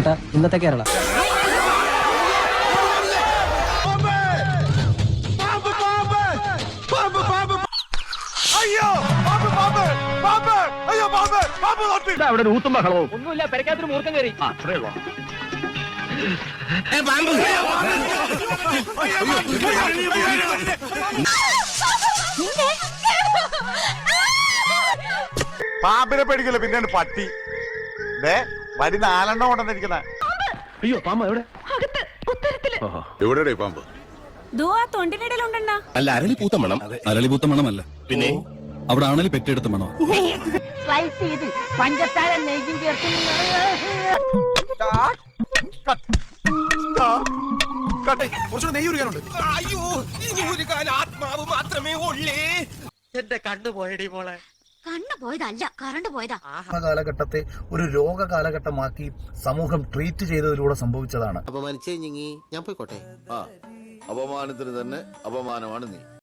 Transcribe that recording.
ചേട്ടാ ഇന്നത്തെ കേരള അവിടെ ഒരു ഊത്തും ബഹളവും ഒന്നുമില്ല. പെരക്കാത്തൊരു മൂർക്കം കയറി. അത്രേ ഉള്ളൂ. പാമ്പിനെ പേടിക്കല്ലോ, പിന്നെയാണ് പട്ടി. വരി 4 എണ്ണം കൊണ്ടെന്നിരിക്കുന്ന. അയ്യോ, പാമ്പ് എവിടെ? എവിടെയാ പാമ്പ്? അല്ല, അരളിപൂത്ത മണം. അരളിപൂത്ത മണമല്ല, പിന്നെ അവിടെ ആണലി പെറ്റെടുത്ത മണോ. പഞ്ചസാര നെയ്യും ചേർത്ത് അയ്യോ, ഇനി ഒരു കാലം ആത്മാവ് മാത്രമേ ഉള്ളേ. എന്റെ കണ്ണു പോയടി മോളെ. കണ്ണു പോയതല്ല, കറണ്ട് പോയതാ. കാലഘട്ടത്തെ ഒരു രോഗ കാലഘട്ടമാക്കി സമൂഹം ട്രീറ്റ് ചെയ്തതിലൂടെ സംഭവിച്ചതാണ്. അപമാനിച്ചേ ഞാൻ പോയിക്കോട്ടെ. അപമാനത്തിന് തന്നെ അപമാനമാണ് നീ.